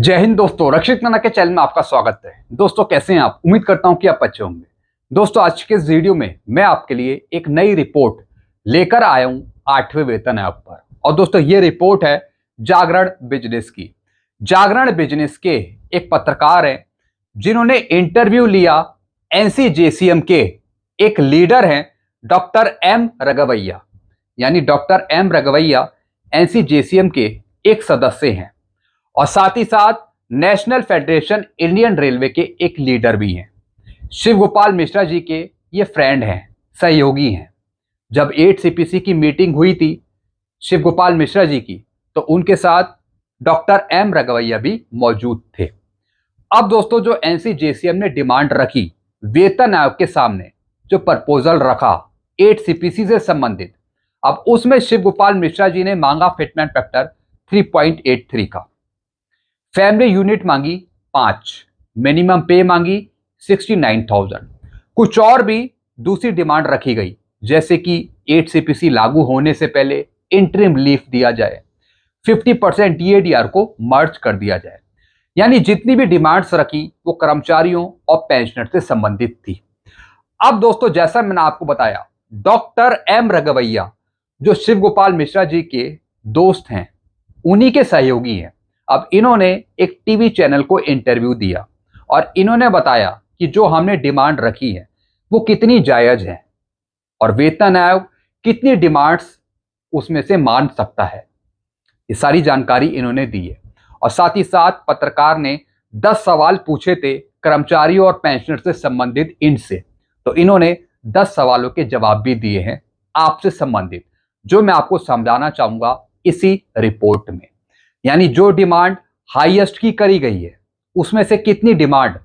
जय हिंद दोस्तों, रक्षित नाना के चैनल में आपका स्वागत है। दोस्तों कैसे हैं आप? उम्मीद करता हूं कि आप अच्छे होंगे। दोस्तों आज के इस वीडियो में मैं आपके लिए एक नई रिपोर्ट लेकर आया हूं 8वें वेतन आयोग पर। और दोस्तों ये रिपोर्ट है जागरण बिजनेस की। जागरण बिजनेस के एक पत्रकार हैं जिन्होंने इंटरव्यू लिया एनसीजेसीएम के एक लीडर हैं डॉक्टर एम रगवैया। यानी डॉक्टर एम रगवैया एनसीजेसीएम के एक सदस्य हैं और साथ ही साथ नेशनल फेडरेशन इंडियन रेलवे के एक लीडर भी हैं। शिव गोपाल मिश्रा जी के ये फ्रेंड हैं, सहयोगी हैं। जब 8 सीपीसी की मीटिंग हुई थी शिव गोपाल मिश्रा जी की, तो उनके साथ डॉक्टर एम रगवैया भी मौजूद थे। अब दोस्तों जो एनसीजेसीएम ने डिमांड रखी वेतन आयोग के सामने, जो प्रपोजल रखा 8 सीपीसी से संबंधित, अब उसमें शिव गोपाल मिश्रा जी ने मांगा फिटमेंट फैक्टर 3.83 का, फैमिली यूनिट मांगी 5, मिनिमम पे मांगी 69,000। कुछ और भी दूसरी डिमांड रखी गई, जैसे कि 8 सीपीसी लागू होने से पहले इंटरिम लीव दिया जाए, 50% डीएडीआर को मर्ज कर दिया जाए। यानी जितनी भी डिमांड्स रखी वो कर्मचारियों और पेंशनर से संबंधित थी। अब दोस्तों जैसा मैंने आपको बताया, डॉक्टर एम रगवैया जो शिव गोपाल मिश्रा जी के दोस्त हैं, उन्हीं के सहयोगी हैं। अब इन्होंने एक टीवी चैनल को इंटरव्यू दिया और इन्होंने बताया कि जो हमने डिमांड रखी है वो कितनी जायज है और वेतन आयोग कितनी डिमांड्स उसमें से मान सकता है। ये सारी जानकारी इन्होंने दी है। और साथ ही साथ पत्रकार ने 10 सवाल पूछे थे कर्मचारियों और पेंशनर से संबंधित इनसे, तो इन्होंने 10 सवालों के जवाब भी दिए हैं आपसे संबंधित, जो मैं आपको समझाना चाहूंगा इसी रिपोर्ट में। यानी जो डिमांड हाईएस्ट की करी गई है उसमें से कितनी डिमांड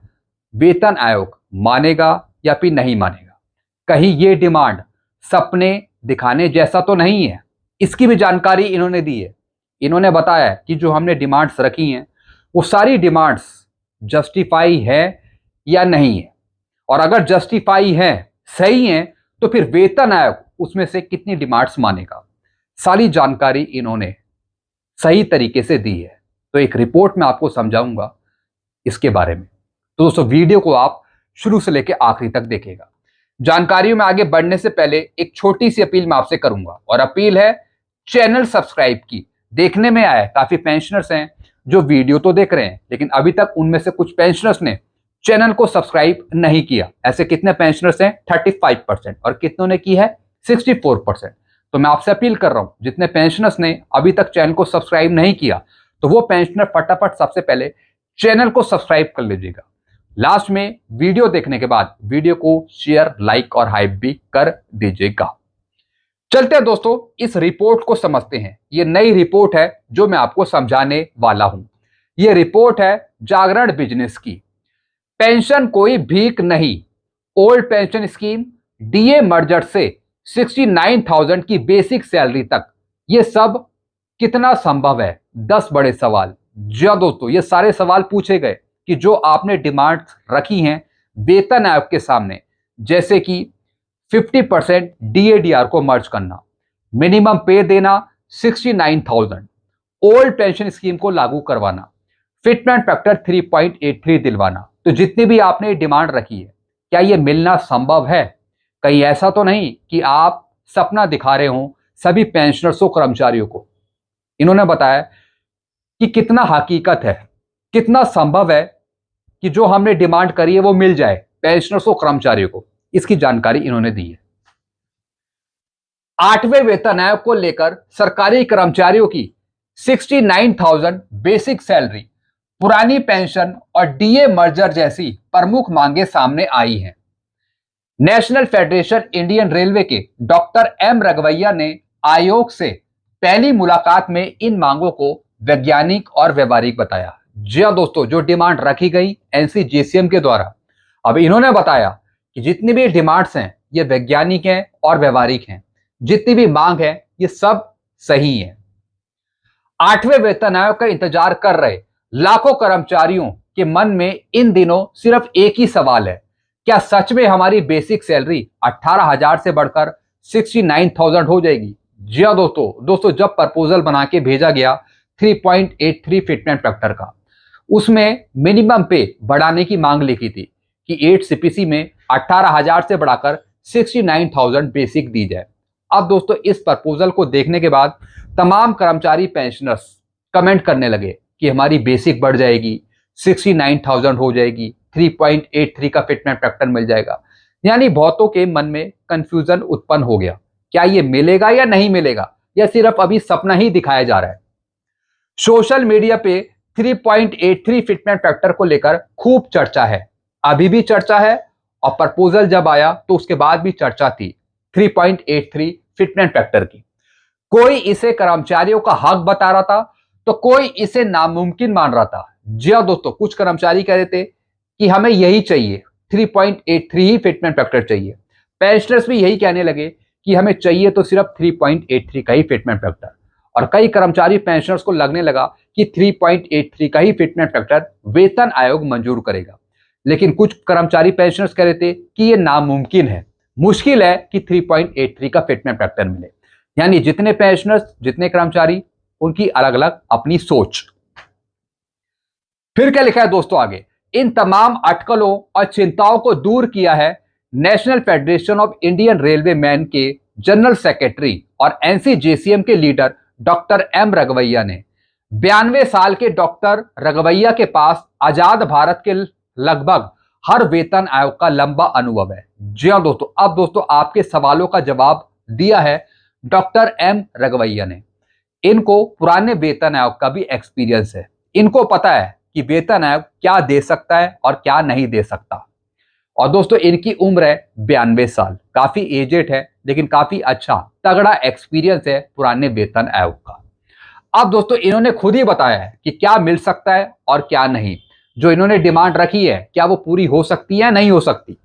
वेतन आयोग मानेगा या फिर नहीं मानेगा। कहीं ये डिमांड सपने दिखाने जैसा तो नहीं है, इसकी भी जानकारी इन्होंने दी है। इन्होंने बताया कि जो हमने डिमांड्स रखी हैं वो सारी डिमांड्स जस्टिफाई है या नहीं है, और अगर जस्टिफाई है, सही है, तो फिर वेतन आयोग उसमें से कितनी डिमांड्स मानेगा। सारी जानकारी इन्होंने सही तरीके से दी है। तो एक रिपोर्ट में आपको समझाऊंगा इसके बारे में। तो दोस्तों वीडियो को आप शुरू से लेकर आखिरी तक देखिएगा। जानकारियों में आगे बढ़ने से पहले एक छोटी सी अपील मैं आपसे करूंगा, और अपील है चैनल सब्सक्राइब की। देखने में आया काफी पेंशनर्स हैं जो वीडियो तो देख रहे हैं, लेकिन अभी तक उनमें से कुछ पेंशनर्स ने चैनल को सब्सक्राइब नहीं किया। ऐसे कितने पेंशनर्स हैं? 35%, और कितनों ने की है? 64%। तो मैं आपसे अपील कर रहा हूं, जितने पेंशनर्स ने अभी तक चैनल को सब्सक्राइब नहीं किया, तो वो पेंशनर फटाफट सबसे पहले चैनल को सब्सक्राइब कर लीजिएगा। लास्ट में वीडियो देखने के बाद वीडियो को शेयर, लाइक और हाइप भी कर दीजिएगा। चलते हैं दोस्तों, इस रिपोर्ट को समझते हैं। ये नई रिपोर्ट है जो मैं आपको समझाने वाला हूं। ये रिपोर्ट है जागरण बिजनेस की। पेंशन कोई भीख नहीं, old pension scheme, DA merger से 69,000 की बेसिक सैलरी तक, ये सब कितना संभव है? 10 बड़े सवाल। जी हां दोस्तों, ये सारे सवाल पूछे गए कि जो आपने डिमांड रखी हैं वेतन आयोग के सामने, जैसे कि 50% डीएडीआर को मर्ज करना, मिनिमम पे देना 69,000, ओल्ड पेंशन स्कीम को लागू करवाना, फिटमेंट फैक्टर 3.83 दिलवाना। तो जितनी भी आपने डिमांड रखी है, क्या ये मिलना संभव है? कहीं ऐसा तो नहीं कि आप सपना दिखा रहे हो सभी पेंशनर्स और कर्मचारियों को। इन्होंने बताया कि कितना हकीकत है, कितना संभव है कि जो हमने डिमांड करी है वो मिल जाए पेंशनर्स और कर्मचारियों को। इसकी जानकारी इन्होंने दी है। 8वें वेतन आयोग को लेकर सरकारी कर्मचारियों की 69,000 बेसिक सैलरी, पुरानी पेंशन और डीए मर्जर जैसी प्रमुख मांगे सामने आई हैं। नेशनल फेडरेशन इंडियन रेलवे के डॉक्टर एम रगवैया ने आयोग से पहली मुलाकात में इन मांगों को वैज्ञानिक और व्यवहारिक बताया। जी हां दोस्तों, जो डिमांड रखी गई एनसीजेसीएम के द्वारा, अब इन्होंने बताया कि जितनी भी डिमांड्स हैं ये वैज्ञानिक हैं और व्यवहारिक हैं। जितनी भी मांग है ये सब सही है। 8वें वेतन आयोग का इंतजार कर रहे लाखों कर्मचारियों के मन में इन दिनों सिर्फ एक ही सवाल है, क्या सच में हमारी बेसिक सैलरी 18,000 से बढ़कर 69,000 हो जाएगी? जी हां दोस्तों, जब प्रपोजल बना के भेजा गया 3.83 फिटमेंट फैक्टर का, उसमें मिनिमम पे बढ़ाने की मांग लिखी थी कि 8 सीपीसी में 18,000 से बढ़ाकर 69,000 बेसिक दी जाए। अब दोस्तों इस प्रपोजल को देखने के बाद तमाम कर्मचारी पेंशनर्स कमेंट करने लगे कि हमारी बेसिक बढ़ जाएगी, 69,000 हो जाएगी, 3.83 का फिटमेंट फैक्टर मिल जाएगा। यानी बहुतों के मन में कंफ्यूजन उत्पन्न हो गया, क्या ये मिलेगा या नहीं मिलेगा, या सिर्फ अभी सपना ही दिखाया जा रहा है। सोशल मीडिया पे 3.83 फिटमेंट फैक्टर को लेकर खूब चर्चा है, अभी भी चर्चा है, और प्रपोजल जब आया तो उसके बाद भी चर्चा थी 3.83 फिटमेंट फैक्टर की। कोई इसे कर्मचारियों का हक बता रहा था तो कोई इसे नामुमकिन मान रहा था। जी हाँ दोस्तों, कुछ कर्मचारी कह रहे थे कि हमें यही चाहिए, 3.83 ही फिटमेंट फैक्टर चाहिए। पेंशनर्स भी यही कहने लगे कि हमें चाहिए तो सिर्फ 3.83 का ही फिटमेंट फैक्टर। और कई कर्मचारी पेंशनर्स को लगने लगा कि 3.83 का ही फिटमेंट फैक्टर वेतन आयोग मंजूर करेगा। लेकिन कुछ कर्मचारी पेंशनर्स कह रहे थे कि यह नामुमकिन है, मुश्किल है कि 3.83 का फिटमेंट फैक्टर मिले। यानी जितने पेंशनर्स, जितने कर्मचारी, उनकी अलग अलग अपनी सोच। फिर क्या लिखा है दोस्तों आगे, इन तमाम अटकलों और चिंताओं को दूर किया है national federation of Indian railway man के जनरल सेक्रेटरी और एनसीजेसीएम के लीडर डॉक्टर एम रघवैया ने। 92 साल के डॉक्टर रघवैया के पास आजाद भारत के लगभग हर वेतन आयोग का लंबा अनुभव है। जी हाँ दोस्तों, अब दोस्तों आपके सवालों का जवाब दिया है डॉक्टर एम रघवैया ने। इनको पुराने वेतन आयोग का भी एक्सपीरियंस है, इनको पता है कि वेतन आयोग क्या दे सकता है और क्या नहीं दे सकता। और दोस्तों इनकी उम्र है 92 साल, काफी एजेड है, लेकिन काफी अच्छा तगड़ा एक्सपीरियंस है पुराने वेतन आयोग का। अब दोस्तों इन्होंने खुद ही बताया है कि क्या मिल सकता है और क्या नहीं। जो इन्होंने डिमांड रखी है क्या वो पूरी हो सकती है, नहीं हो सकती।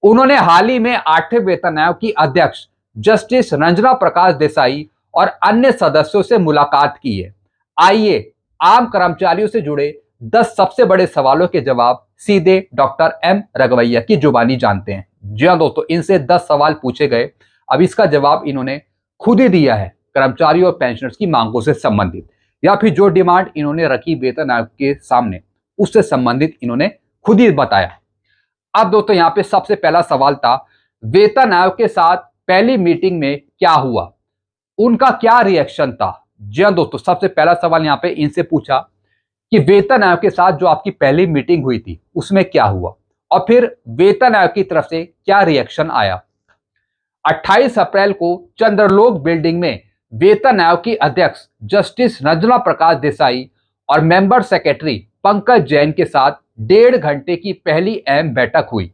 उन्होंने हाल ही में 8वें वेतन आयोग की अध्यक्ष जस्टिस रंजना प्रकाश देसाई और अन्य सदस्यों से मुलाकात की है। आइए आम कर्मचारियों से जुड़े 10 सबसे बड़े सवालों के जवाब सीधे डॉक्टर एम रघवैया की जुबानी जानते हैं। जी हाँ दोस्तों, इनसे 10 सवाल पूछे गए, अब इसका जवाब इन्होंने खुद ही दिया है कर्मचारियों और पेंशनर्स की मांगों से संबंधित, या फिर जो डिमांड इन्होंने रखी वेतन आयोग के सामने उससे संबंधित इन्होंने खुद ही बताया। अब दोस्तों यहाँ पे सबसे पहला सवाल था, वेतन आयोग के साथ पहली मीटिंग में क्या हुआ, उनका क्या रिएक्शन था। जी हाँ दोस्तों, सबसे पहला सवाल यहाँ पे इनसे पूछा कि वेतन आयोग के साथ जो आपकी पहली मीटिंग हुई थी उसमें क्या हुआ, और फिर वेतन आयोग की तरफ से क्या रिएक्शन आया। 28 अप्रैल को चंद्रलोक बिल्डिंग में वेतन आयोग की अध्यक्ष जस्टिस रंजना प्रकाश देसाई और मेंबर सेक्रेटरी पंकज जैन के साथ 1.5 घंटे की पहली अहम बैठक हुई।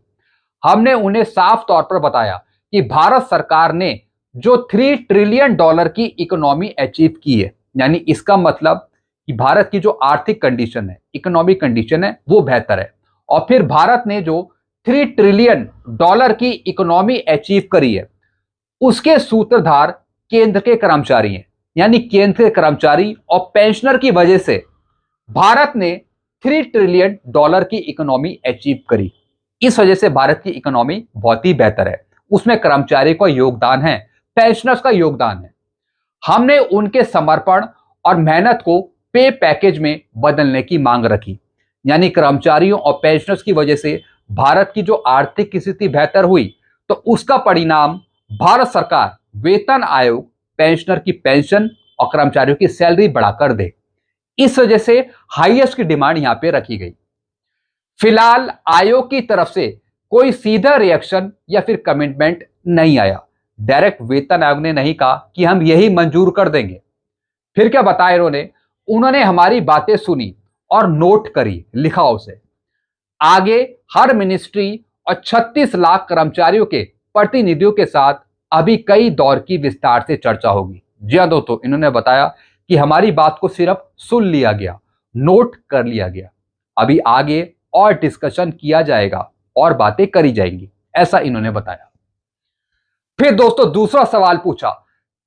हमने उन्हें साफ तौर पर बताया कि भारत सरकार ने जो $3 ट्रिलियन की इकोनॉमी अचीव की है, यानी इसका मतलब कि भारत की जो आर्थिक कंडीशन है, इकोनॉमिक कंडीशन है, वो बेहतर है। और फिर भारत ने जो $3 ट्रिलियन की इकोनॉमी अचीव करी है, उसके सूत्रधार केंद्र के कर्मचारी हैं। यानी केंद्र के कर्मचारी और पेंशनर की वजह से भारत ने $3 ट्रिलियन की इकोनॉमी अचीव करी। इस वजह से भारत की इकोनॉमी बहुत ही बेहतर है, उसमें कर्मचारी का योगदान है, पेंशनर्स का योगदान है। हमने उनके समर्पण और मेहनत को पे पैकेज में बदलने की मांग रखी। यानी कर्मचारियों और पेंशनर्स की वजह से भारत की जो आर्थिक स्थिति बेहतर हुई, तो उसका परिणाम भारत सरकार वेतन आयोग पेंशनर की पेंशन और कर्मचारियों की सैलरी बढ़ाकर दे। इस वजह से हाईएस्ट की डिमांड यहां पे रखी गई। फिलहाल आयोग की तरफ से कोई सीधा रिएक्शन या फिर कमिटमेंट नहीं आया। डायरेक्ट वेतन आयोग ने नहीं कहा कि हम यही मंजूर कर देंगे। फिर क्या बताया उन्होंने हमारी बातें सुनी और नोट करी, लिखा उसे। आगे हर मिनिस्ट्री और 36 लाख कर्मचारियों के प्रतिनिधियों के साथ अभी कई दौर की विस्तार से चर्चा होगी। जी हाँ दोस्तों, इन्होंने बताया कि हमारी बात को सिर्फ सुन लिया गया, नोट कर लिया गया, अभी आगे और डिस्कशन किया जाएगा और बातें करी जाएंगी, ऐसा इन्होंने बताया। फिर दोस्तों दूसरा सवाल पूछा,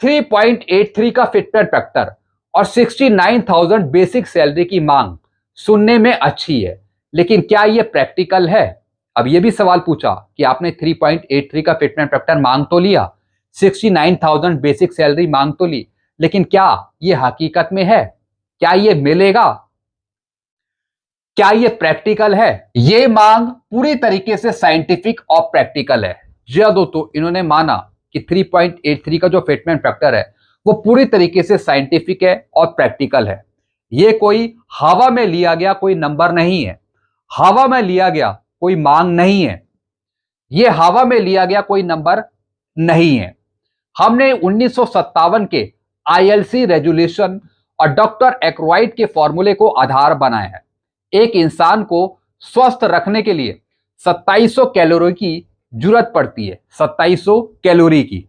3.83 का फिटमेंट फैक्टर और 69,000 बेसिक सैलरी की मांग सुनने में अच्छी है, लेकिन क्या यह प्रैक्टिकल है। अब यह भी सवाल पूछा कि आपने 3.83 का फिटमेंट फैक्टर मांग तो लिया, 69,000 बेसिक सैलरी मांग तो ली, लेकिन क्या यह हकीकत में है, क्या यह मिलेगा। क्या ये प्रैक्टिकल है? ये मांग पूरी तरीके से साइंटिफिक और प्रैक्टिकल है। जी हाँ दोस्तों, इन्होंने माना कि 3.83 का जो फिटमेंट फैक्टर है वो पूरी तरीके से साइंटिफिक है और प्रैक्टिकल है। ये कोई हवा में लिया गया कोई नंबर नहीं है, हवा में लिया गया कोई मांग नहीं है, ये हवा में लिया गया कोई नंबर नहीं है। हमने 1957 के आईएलसी रेजोल्यूशन और डॉक्टर एक्रोइड के फॉर्मूले को आधार बनाया है। एक इंसान को स्वस्थ रखने के लिए 2700 कैलोरी की जरूरत पड़ती है, 2700 कैलोरी की।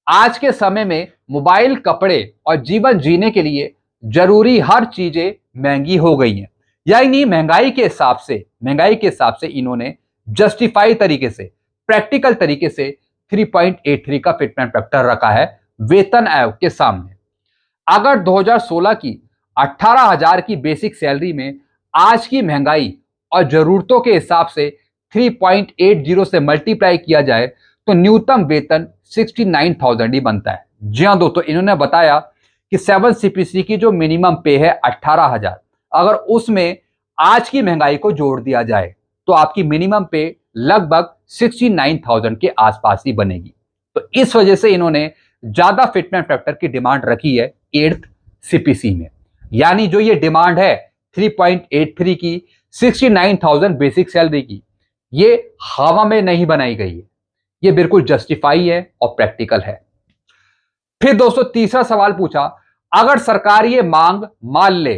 आज के समय में मोबाइल, कपड़े और जीवन जीने के लिए जरूरी हर चीजें महंगी हो गई हैं। यानी महंगाई के हिसाब से इन्होंने जस्टिफाई तरीके से, प्रैक्टिकल तरीके से 3.83 का फिटमेंट फैक्टर रखा है वेतन आयोग के सामने। अगर 2016 की 18,000 की बेसिक सैलरी में आज की महंगाई और जरूरतों के हिसाब से 3.80 से मल्टीप्लाई किया जाए तो न्यूनतम वेतन 69,000 ही बनता है। जी हाँ दोस्तों, इन्होंने बताया कि 7 CPC की जो मिनिमम पे है 18,000, अगर उसमें आज की महंगाई को जोड़ दिया जाए तो आपकी मिनिमम पे लगभग 69,000 के आसपास ही बनेगी। तो इस वजह से इन्होंने ज्यादा फिटमेंट फैक्टर की डिमांड रखी है 8th CPC में। यानी जो ये डिमांड है 3.83 की, 69,000 बेसिक सैलरी की, ये हवा में नहीं बनाई गई है, ये बिल्कुल जस्टिफाई है और प्रैक्टिकल है। फिर दोस्तों तीसरा सवाल पूछा, अगर सरकार ये मांग मान ले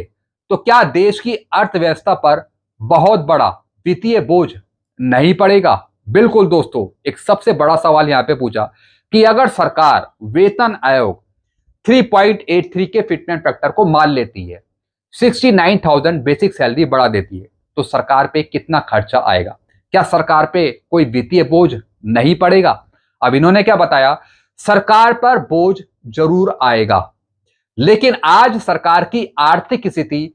तो क्या देश की अर्थव्यवस्था पर बहुत बड़ा वित्तीय बोझ नहीं पड़ेगा? बिल्कुल दोस्तों, एक सबसे बड़ा सवाल यहां पे पूछा कि अगर सरकार वेतन आयोग 3.83 के फिटमेंट फैक्टर को मान लेती है, 69,000 बेसिक सैलरी बढ़ा देती है, तो सरकार पे कितना खर्चा आएगा? क्या सरकार पे कोई वित्तीय बोझ नहीं पड़ेगा? अब इन्होंने क्या बताया, सरकार पर बोझ जरूर आएगा, लेकिन आज सरकार की आर्थिक स्थिति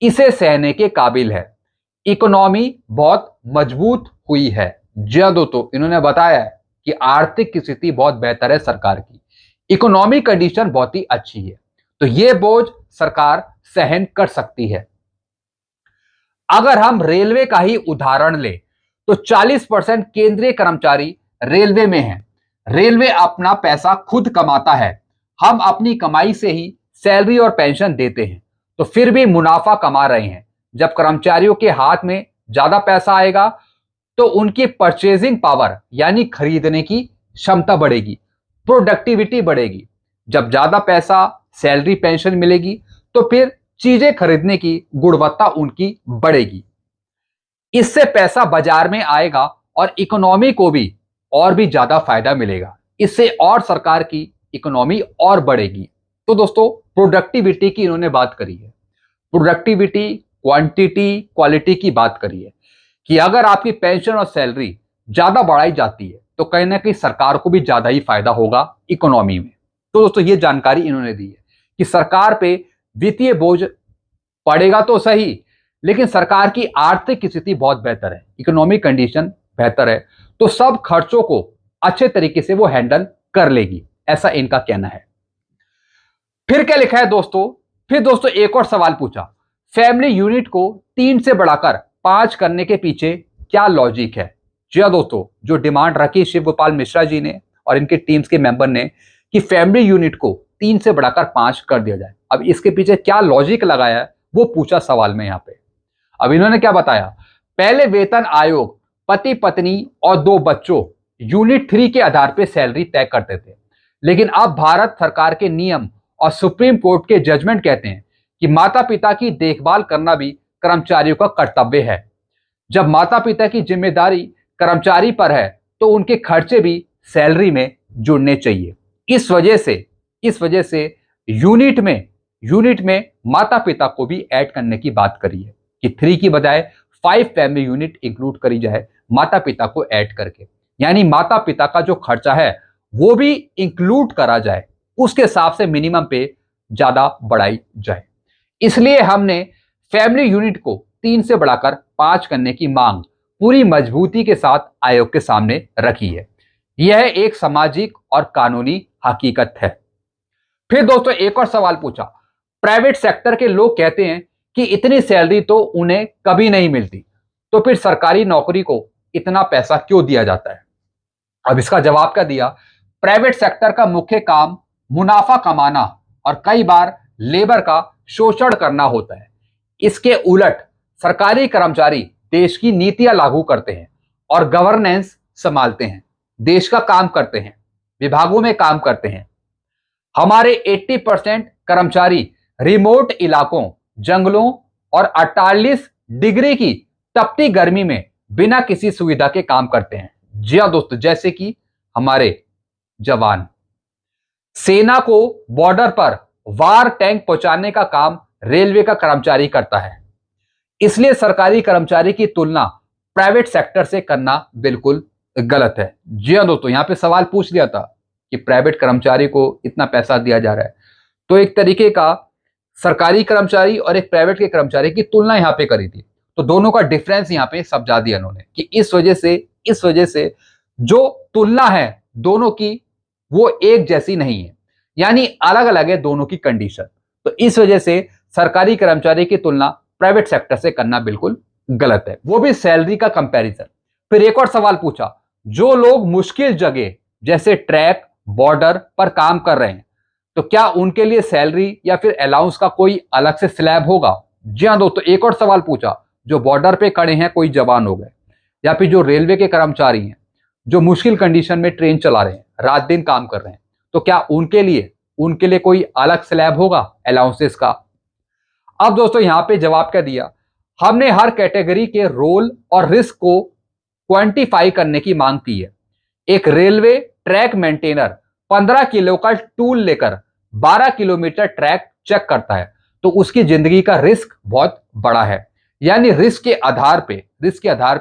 इसे सहने के काबिल है। इकोनॉमी बहुत मजबूत हुई है। जी हाँ दोस्तों, इन्होंने बताया है कि आर्थिक स्थिति बहुत बेहतर है सरकार की, इकोनॉमी कंडीशन बहुत ही अच्छी है, तो यह बोझ सरकार सहन कर सकती है। अगर हम रेलवे का ही उदाहरण लें तो 40% केंद्रीय कर्मचारी रेलवे में हैं। रेलवे अपना पैसा खुद कमाता है, हम अपनी कमाई से ही सैलरी और पेंशन देते हैं, तो फिर भी मुनाफा कमा रहे हैं। जब कर्मचारियों के हाथ में ज्यादा पैसा आएगा तो उनकी परचेजिंग पावर यानी खरीदने की क्षमता बढ़ेगी, प्रोडक्टिविटी बढ़ेगी। जब ज्यादा पैसा, सैलरी, पेंशन मिलेगी तो फिर चीजें खरीदने की गुणवत्ता उनकी बढ़ेगी। इससे पैसा बाजार में आएगा और इकोनॉमी को भी और भी ज्यादा फायदा मिलेगा, इससे और सरकार की इकोनॉमी और बढ़ेगी। तो दोस्तों प्रोडक्टिविटी की इन्होंने बात करी है, प्रोडक्टिविटी, क्वांटिटी, क्वालिटी की बात करी है कि अगर आपकी पेंशन और सैलरी ज्यादा बढ़ाई जाती है तो कहीं ना कहीं सरकार को भी ज्यादा ही फायदा होगा इकोनॉमी में। तो दोस्तों ये जानकारी इन्होंने दी है कि सरकार पे वित्तीय बोझ पड़ेगा तो सही, लेकिन सरकार की आर्थिक स्थिति बहुत बेहतर है, इकोनॉमिक कंडीशन बेहतर है, तो सब खर्चों को अच्छे तरीके से वो हैंडल कर लेगी, ऐसा इनका कहना है। फिर क्या लिखा है दोस्तों, फिर दोस्तों एक और सवाल पूछा, फैमिली यूनिट को 3 से बढ़ाकर 5 करने के पीछे क्या लॉजिक है? जी हाँ दोस्तों, जो डिमांड रखी शिव गोपाल मिश्रा जी ने और इनके टीम्स के मेंबर ने कि फैमिली यूनिट को 3 से बढ़ाकर 5 कर दिया जाए, अब इसके पीछे क्या लॉजिक लगाया है वो पूछा सवाल में यहां पे। अब इन्होंने क्या बताया, पहले वेतन आयोग पति पत्नी और 2 बच्चों यूनिट 3 के आधार पर सैलरी तय करते थे, लेकिन अब भारत सरकार के नियम और सुप्रीम कोर्ट के जजमेंट कहते हैं कि माता पिता की देखभाल करना भी कर्मचारियों का कर्तव्य है। जब माता पिता की जिम्मेदारी कर्मचारी पर है तो उनके खर्चे भी सैलरी में जुड़ने चाहिए। इस वजह से यूनिट में माता पिता को भी ऐड करने की बात करी है कि 3 की बजाय 5 फैमिली यूनिट इंक्लूड करी जाए माता पिता को ऐड करके, यानी माता पिता का जो खर्चा है वो भी इंक्लूड करा जाए, उसके हिसाब से मिनिमम पे ज्यादा बढ़ाई जाए। इसलिए हमने फैमिली यूनिट को 3 से बढ़ाकर 5 करने की मांग पूरी मजबूती के साथ आयोग के सामने रखी है। यह एक सामाजिक और कानूनी हकीकत है। फिर दोस्तों एक और सवाल पूछा, प्राइवेट सेक्टर के लोग कहते हैं कि इतनी सैलरी तो उन्हें कभी नहीं मिलती, तो फिर सरकारी नौकरी को इतना पैसा क्यों दिया जाता है? अब इसका जवाब क्या दिया, प्राइवेट सेक्टर का मुख्य काम मुनाफा कमाना और कई बार लेबर का शोषण करना होता है। इसके उलट सरकारी कर्मचारी देश की नीतियां लागू करते हैं और गवर्नेंस संभालते हैं, देश का काम करते हैं, विभागों में काम करते हैं। हमारे 80% कर्मचारी रिमोट इलाकों, जंगलों और 48 डिग्री की तपती गर्मी में बिना किसी सुविधा के काम करते हैं। जी हाँ दोस्तों, जैसे कि हमारे जवान। सेना को बॉर्डर पर वार टैंक पहुंचाने का काम रेलवे का कर्मचारी करता है। इसलिए सरकारी कर्मचारी की तुलना प्राइवेट सेक्टर से करना बिल्कुल गलत है। जी हाँ दोस्तों, यहां पे सवाल पूछ लिया था कि प्राइवेट कर्मचारी को इतना पैसा दिया जा रहा है, तो एक तरीके का सरकारी कर्मचारी और एक प्राइवेट के कर्मचारी की तुलना यहां पे करी थी, तो दोनों का डिफरेंस यहां पे समझा दिया इन्होंने कि इस वजह से जो तुलना है दोनों की वो एक जैसी नहीं है, यानी अलग अलग है दोनों की कंडीशन। तो इस वजह से सरकारी कर्मचारी की तुलना प्राइवेट सेक्टर से करना बिल्कुल गलत है, वो भी सैलरी का कंपैरिजन। फिर एक और सवाल पूछा, जो लोग मुश्किल जगह जैसे ट्रैक, बॉर्डर पर काम कर रहे हैं, तो क्या उनके लिए सैलरी या फिर अलाउंस का कोई अलग से स्लैब होगा? जी हाँ दोस्तों, एक और सवाल पूछा, जो बॉर्डर पे खड़े हैं, कोई जवान हो गए या फिर जो रेलवे के कर्मचारी हैं, जो मुश्किल कंडीशन में ट्रेन चला रहे हैं, रात दिन काम कर रहे हैं, तो क्या उनके लिए कोई अलग स्लैब होगा अलाउंसेस का? अब दोस्तों यहां पे जवाब क्या दिया, हमने हर कैटेगरी के रोल और रिस्क को क्वांटिफाई करने की मांग की है। एक रेलवे ट्रैक मेंटेनर 15 किलो का टूल लेकर 12 किलोमीटर ट्रैक चेक करता है, तो उसकी जिंदगी का रिस्क बहुत बड़ा है। यानी रिस्क के आधार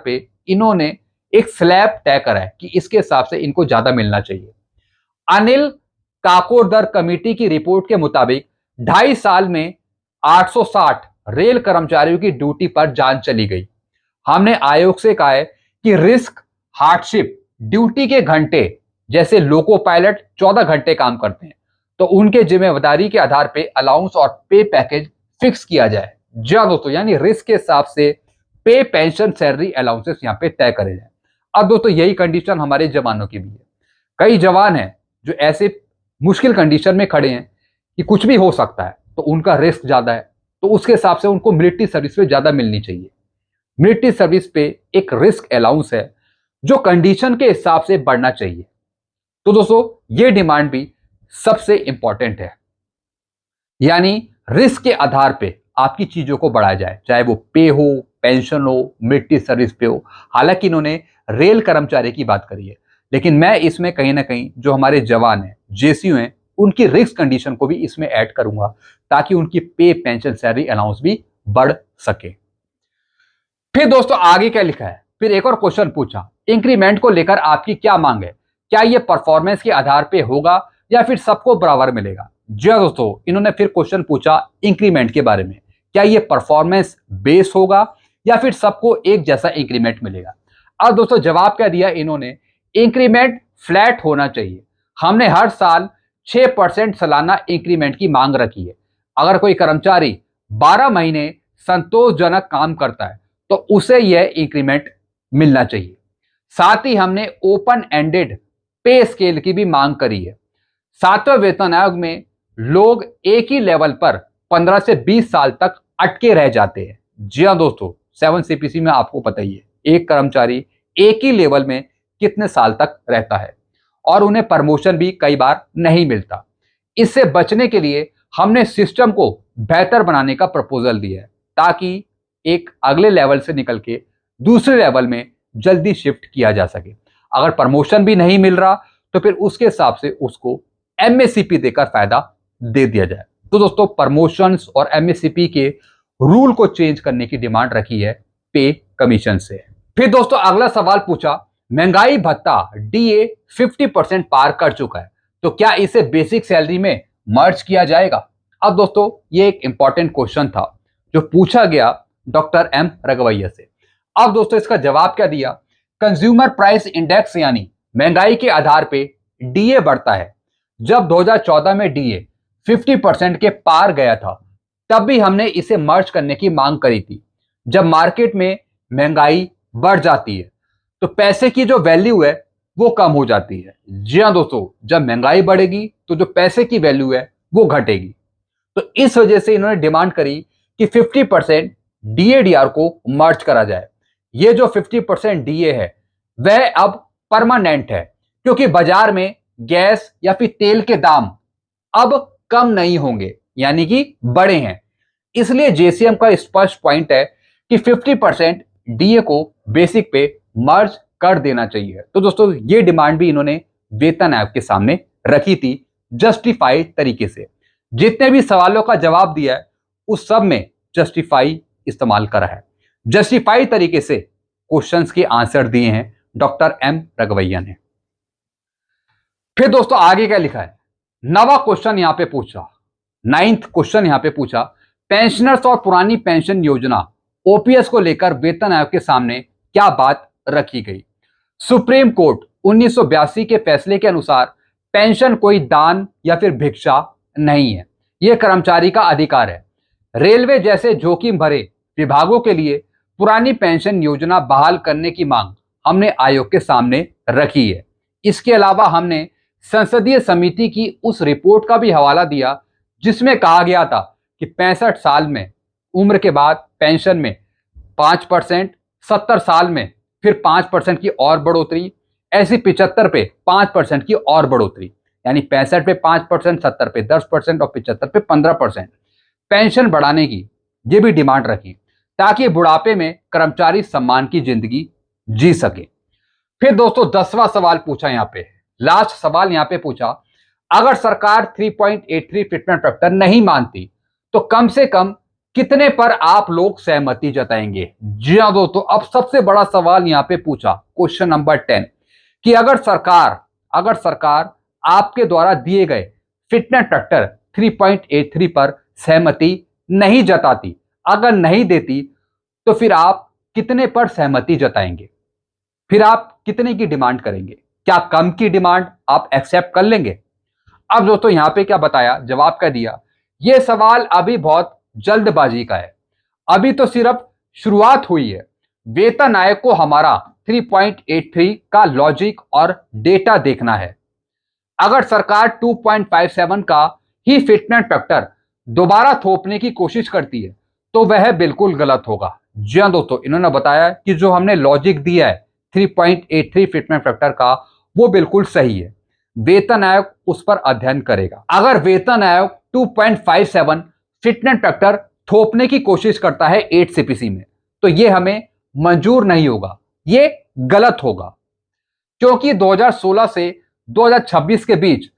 पे इन्होंने एक स्लैब तय करा है कि इसके हिसाब से इनको ज्यादा मिलना चाहिए। अनिल काकोडकर कमेटी की रिपोर्ट के मुताबिक 2.5 साल में 860 रेल कर्मचारियों की ड्यूटी पर जान चली गई। हमने आयोग से कहा है कि रिस्क, हार्डशिप, ड्यूटी के घंटे, जैसे लोको पायलट 14 घंटे काम करते हैं, तो उनके जिम्मेदारी के आधार पे अलाउंस और पे पैकेज फिक्स किया जाए। जी हाँ दोस्तों, यानी रिस्क के हिसाब से पे, पेंशन, सैलरी, अलाउंसेस यहाँ पे तय करे जाए। अब दोस्तों यही कंडीशन हमारे जवानों की भी है। कई जवान हैं जो ऐसे मुश्किल कंडीशन में खड़े हैं कि कुछ भी हो सकता है, तो उनका रिस्क ज्यादा है, तो उसके हिसाब से उनको मिलिट्री सर्विस पे ज्यादा मिलनी चाहिए। मिलिट्री सर्विस पे एक रिस्क अलाउंस है जो कंडीशन के हिसाब से बढ़ना चाहिए। तो दोस्तों ये डिमांड भी सबसे इंपॉर्टेंट है, यानी रिस्क के आधार पे आपकी चीजों को बढ़ाया जाए, चाहे वो पे हो, पेंशन हो, मिलिट्री सर्विस पे हो। हालांकि इन्होंने रेल कर्मचारी की बात करी है, लेकिन मैं इसमें कहीं ना कहीं जो हमारे जवान हैं, जेसीयू हैं, उनकी रिस्क कंडीशन को भी इसमें ऐड करूंगा, ताकि उनकी पे, पेंशन, सैलरी, अलाउंस भी बढ़ सके। फिर दोस्तों आगे क्या लिखा है, फिर एक और क्वेश्चन पूछा, इंक्रीमेंट को लेकर आपकी क्या मांग है? क्या ये परफॉर्मेंस के आधार पे होगा या फिर सबको बराबर मिलेगा? जी हाँ दोस्तों, इन्होंने फिर क्वेश्चन पूछा इंक्रीमेंट के बारे में, क्या ये परफॉर्मेंस बेस होगा या फिर सबको एक जैसा इंक्रीमेंट मिलेगा? अब दोस्तों जवाब क्या दिया इन्होंने, इंक्रीमेंट फ्लैट होना चाहिए। हमने हर साल 6% सालाना इंक्रीमेंट की मांग रखी है। अगर कोई कर्मचारी 12 महीने संतोषजनक काम करता है तो उसे यह इंक्रीमेंट मिलना चाहिए। साथ ही हमने ओपन एंडेड पे स्केल की भी मांग करी है। 7वें वेतन आयोग में लोग एक ही लेवल पर 15 से 20 साल तक अटके रह जाते हैं। जी हाँ दोस्तों, 7 CPC में आपको पता ही है, एक कर्मचारी एक ही लेवल में कितने साल तक रहता है और उन्हें प्रमोशन भी कई बार नहीं मिलता। इससे बचने के लिए हमने सिस्टम को बेहतर बनाने का प्रपोजल दिया है, ताकि एक अगले लेवल से निकल के दूसरे लेवल में जल्दी शिफ्ट किया जा सके। अगर प्रमोशन भी नहीं मिल रहा तो फिर उसके हिसाब से उसको MACP देकर फायदा दे दिया जाए। तो दोस्तों प्रमोशंस और MACP के रूल को चेंज करने की डिमांड रखी है पे कमीशन से। फिर दोस्तों अगला सवाल पूछा, महंगाई भत्ता DA 50% पार कर चुका है, तो क्या इसे बेसिक सैलरी में मर्ज किया जाएगा? अब दोस्तों ये एक इंपॉर्टेंट क्वेश्चन था जो पूछा गया डॉक्टर M रघवैया से। अब दोस्तों इसका जवाब क्या दिया, कंज्यूमर प्राइस इंडेक्स यानी महंगाई के आधार पे DA बढ़ता है। जब 2014 में DA 50% के पार गया था, तब भी हमने इसे मर्ज करने की मांग करी थी। जब मार्केट में महंगाई बढ़ जाती है तो पैसे की जो वैल्यू है वो कम हो जाती है। जी हाँ दोस्तों, जब महंगाई बढ़ेगी तो जो पैसे की वैल्यू है वो घटेगी। तो इस वजह से इन्होंने डिमांड करी कि 50% डीएडीआर को मर्ज करा जाए। ये जो 50% डीए है वह अब परमानेंट है, क्योंकि बाजार में गैस या फिर तेल के दाम अब कम नहीं होंगे, यानी कि बढ़े हैं। इसलिए जेसीएम का स्पष्ट पॉइंट है कि 50% डीए को बेसिक पे मर्ज कर देना चाहिए। तो दोस्तों, ये डिमांड भी इन्होंने वेतन आयोग के सामने रखी थी जस्टिफाई तरीके से। जितने भी सवालों का जवाब दिया है उस सब में जस्टिफाई इस्तेमाल करा है। जस्टिफाई तरीके से क्वेश्चंस के आंसर दिए हैं डॉक्टर एम रघवैया ने। फिर दोस्तों आगे क्या लिखा है, नवा क्वेश्चन यहां पे पूछा, 9th क्वेश्चन यहां पे पूछा, पेंशनर्स और पुरानी पेंशन योजना ओपीएस को लेकर वेतन आयोग के सामने क्या बात रखी गई। सुप्रीम कोर्ट 1982 के फैसले के अनुसार पेंशन कोई दान या फिर भिक्षा नहीं है, यह कर्मचारी का अधिकार है। रेलवे जैसे जोखिम भरे विभागों के लिए पुरानी पेंशन योजना बहाल करने की मांग हमने आयोग के सामने रखी है। इसके अलावा हमने संसदीय समिति की उस रिपोर्ट का भी हवाला दिया जिसमें कहा गया था कि 65 साल में उम्र के बाद पेंशन में 5%, 70 साल में फिर 5% की और बढ़ोतरी, ऐसी 75 पे 5% की और बढ़ोतरी, यानी 65 पे 5%, 70 पे 10% और 75 पे 15% पेंशन बढ़ाने की ये भी डिमांड रखी, ताकि बुढ़ापे में कर्मचारी सम्मान की जिंदगी जी सके। फिर दोस्तों 10वां सवाल पूछा, यहां पे लास्ट सवाल यहां पे पूछा, अगर सरकार 3.83 फिटमेंट फैक्टर नहीं मानती तो कम से कम कितने पर आप लोग सहमति जताएंगे। जी हाँ दोस्तों, अब सबसे बड़ा सवाल यहां पे पूछा, क्वेश्चन नंबर 10, कि अगर सरकार आपके द्वारा दिए गए फिटमेंट फैक्टर 3.83 पर सहमति नहीं जताती, अगर नहीं देती तो फिर आप कितने पर सहमति जताएंगे, फिर आप कितने की डिमांड करेंगे, क्या कम की डिमांड आप एक्सेप्ट कर लेंगे। अब दोस्तों यहां पे क्या बताया, जवाब क्या दिया, यह सवाल अभी बहुत जल्दबाजी का है, अभी तो सिर्फ शुरुआत हुई है। वेतन आयोग को हमारा 3.83 का लॉजिक और डेटा देखना है। अगर सरकार 2.57 का ही फिटमेंट फैक्टर दोबारा थोपने की कोशिश करती है तो वह बिल्कुल गलत होगा। जी हाँ दोस्तों, इन्होंने बताया कि जो हमने लॉजिक दिया है 3.83 फिटमेंट फैक्टर का वो बिल्कुल सही है, वेतन आयोग उस पर अध्ययन करेगा। अगर वेतन आयोग 2.57 फिटमेंट फैक्टर थोपने की कोशिश करता है 8 सीपीसी में तो ये हमें मंजूर नहीं होगा, ये गलत होगा, क्योंकि 2016 से 2026 के बीच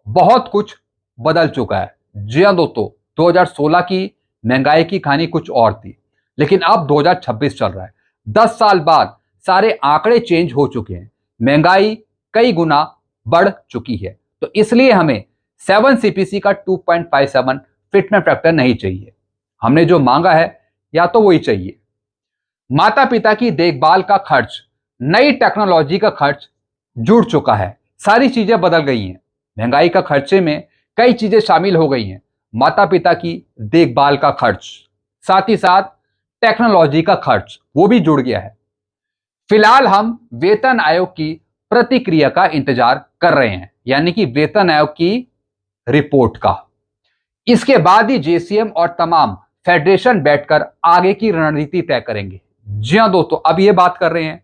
बहुत कुछ बदल चुका है। जी हाँ दोस्तों, 2016 की महंगाई की कहानी कुछ और थी, लेकिन अब 2026 चल रहा है। 10 साल बाद सारे आंकड़े चेंज हो चुके हैं, महंगाई कई गुना बढ़ चुकी है। तो इसलिए हमें 7 सीपीसी का 2.57 फिटमेंट फैक्टर नहीं चाहिए, हमने जो मांगा है या तो वही चाहिए। माता पिता की देखभाल का खर्च, नई टेक्नोलॉजी का खर्च जुड़ चुका है, सारी चीजें बदल गई हैं, महंगाई का खर्चे में कई चीजें शामिल हो गई हैं। माता पिता की देखभाल का खर्च, साथ ही साथ टेक्नोलॉजी का खर्च वो भी जुड़ गया है। फिलहाल हम वेतन आयोग की प्रतिक्रिया का इंतजार कर रहे हैं, यानी कि वेतन आयोग की रिपोर्ट का। इसके बाद ही जेसीएम और तमाम फेडरेशन बैठकर आगे की रणनीति तय करेंगे। जी हाँ दोस्तों, अब ये बात कर रहे हैं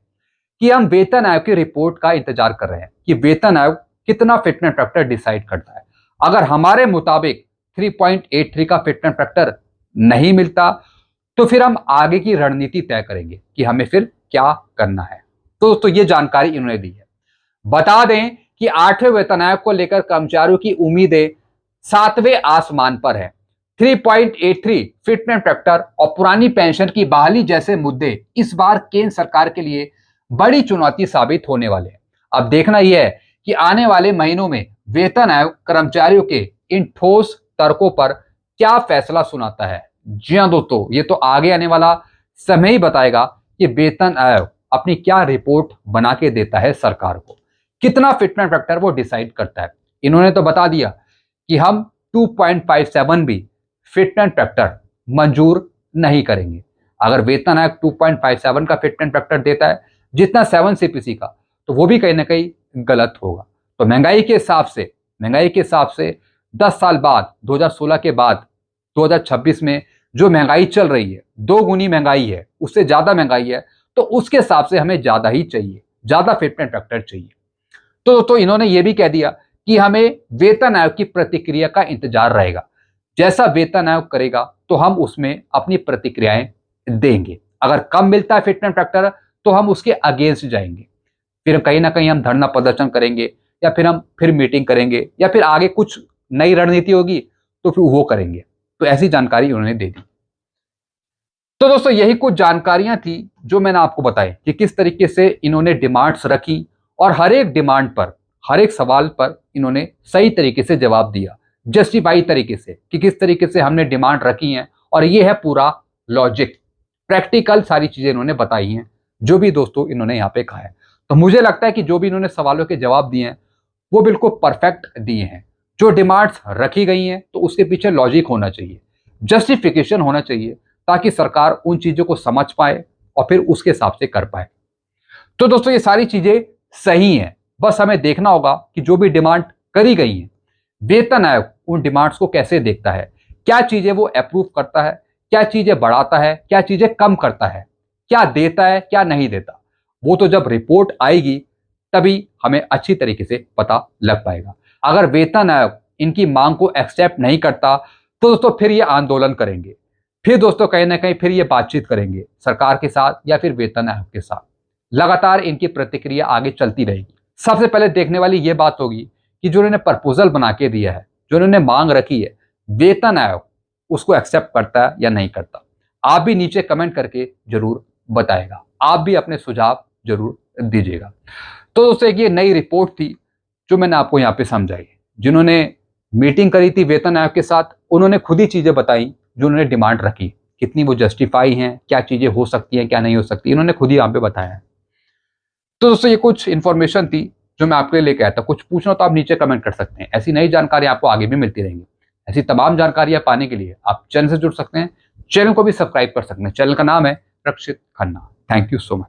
कि हम वेतन आयोग की रिपोर्ट का इंतजार कर रहे हैं कि वेतन आयोग कितना फिटमेंट फैक्टर डिसाइड करता है। अगर हमारे मुताबिक 3.83 का फिटमेंट फैक्टर नहीं मिलता तो फिर हम आगे की रणनीति तय करेंगे कि हमें फिर क्या करना है। तो दोस्तों ये जानकारी इन्होंने दी है। बता दें कि 8वें वेतन आयोग को लेकर कर्मचारियों की उम्मीदें 7वें आसमान पर है। 3.83 फिटमेंट फैक्टर और पुरानी पेंशन की बहाली जैसे मुद्दे इस बार केंद्र सरकार के लिए बड़ी चुनौती साबित होने वाले हैं। अब देखना यह है कि आने वाले महीनों में वेतन आयोग कर्मचारियों के इन ठोस तर्कों पर क्या फैसला सुनाता है। जी हाँ दोस्तों, ये तो आगे आने वाला समय ही बताएगा कि वेतन आयोग अपनी क्या रिपोर्ट बना के देता है सरकार को, कितना फिटमेंट फैक्टर वो डिसाइड करता है। इन्होंने तो बता दिया कि हम 2.57 भी फिटमेंट फैक्टर मंजूर नहीं करेंगे। अगर वेतन आयोग 2.57 का फिटमेंट फैक्टर देता है जितना 7 सीपीसी का, तो वो भी कहीं ना कहीं गलत होगा। तो महंगाई के हिसाब से 10 साल बाद 2016 के बाद 2026 में जो महंगाई चल रही है, 2 गुनी महंगाई है, उससे ज्यादा महंगाई है, तो उसके हिसाब से हमें ज्यादा ही चाहिए, ज्यादा फिटमेंट फैक्टर चाहिए। तो इन्होंने ये भी कह दिया कि हमें वेतन आयोग की प्रतिक्रिया का इंतजार रहेगा। जैसा वेतन आयोग करेगा तो हम उसमें अपनी प्रतिक्रियाएं देंगे। अगर कम मिलता है फिटमेंट फैक्टर तो हम उसके अगेंस्ट जाएंगे, फिर कहीं ना कहीं हम धरना प्रदर्शन करेंगे, या फिर हम फिर मीटिंग करेंगे, या फिर आगे कुछ नई रणनीति होगी तो फिर वो करेंगे। तो ऐसी जानकारी उन्होंने दे दी। तो दोस्तों यही कुछ जानकारियां थी जो मैंने आपको बताई कि किस तरीके से इन्होंने डिमांड्स रखी, और हर एक डिमांड पर, हर एक सवाल पर इन्होंने सही तरीके से जवाब दिया, जस्टिफाई तरीके से कि किस तरीके से हमने डिमांड रखी है। और ये है पूरा लॉजिक, प्रैक्टिकल सारी चीजें इन्होंने बताई हैं, जो भी दोस्तों इन्होंने यहाँ पे कहा है। तो मुझे लगता है कि जो भी इन्होंने सवालों के जवाब दिए हैं वो बिल्कुल परफेक्ट दिए हैं। जो डिमांड्स रखी गई हैं तो उसके पीछे लॉजिक होना चाहिए, जस्टिफिकेशन होना चाहिए, ताकि सरकार उन चीजों को समझ पाए और फिर उसके हिसाब से कर पाए। तो दोस्तों ये सारी चीजें सही हैं, बस हमें देखना होगा कि जो भी डिमांड करी गई है, वेतन आयोग उन डिमांड्स को कैसे देखता है, क्या चीजें वो अप्रूव करता है, क्या चीजें बढ़ाता है, क्या चीजें कम करता है, क्या देता है, क्या नहीं देता। वो तो जब रिपोर्ट आएगी तभी हमें अच्छी तरीके से पता लग पाएगा। अगर वेतन आयोग इनकी मांग को एक्सेप्ट नहीं करता तो दोस्तों फिर ये आंदोलन करेंगे, फिर दोस्तों कहीं ना कहीं फिर ये बातचीत करेंगे सरकार के साथ या फिर वेतन आयोग के साथ। लगातार इनकी प्रतिक्रिया आगे चलती रहेगी। सबसे पहले देखने वाली ये बात होगी कि जो इन्होंने प्रपोजल बना के दिया है, जो इन्होंने मांग रखी है, वेतन आयोग उसको एक्सेप्ट करता है या नहीं करता। आप भी नीचे कमेंट करके जरूर बताएगा, आप भी अपने सुझाव जरूर दीजिएगा। तो दोस्तों एक ये नई रिपोर्ट थी जो मैंने आपको यहाँ पे समझाई। जिन्होंने मीटिंग करी थी वेतन आयोग के साथ, उन्होंने खुद ही चीजें बताई जो उन्होंने डिमांड रखी, कितनी वो जस्टिफाई हैं, क्या चीजें हो सकती हैं, क्या नहीं हो सकती, इन्होंने खुद ही यहाँ पे बताया है। तो दोस्तों ये कुछ इन्फॉर्मेशन थी जो मैं आपके लिए लेके आया था। कुछ पूछना तो आप नीचे कमेंट कर सकते हैं। ऐसी नई जानकारी आपको आगे भी मिलती रहेंगी। ऐसी तमाम जानकारियां पाने के लिए आप चैनल से जुड़ सकते हैं, चैनल को भी सब्सक्राइब कर सकते हैं। चैनल का नाम है Rakshit Khanna. Thank you so much.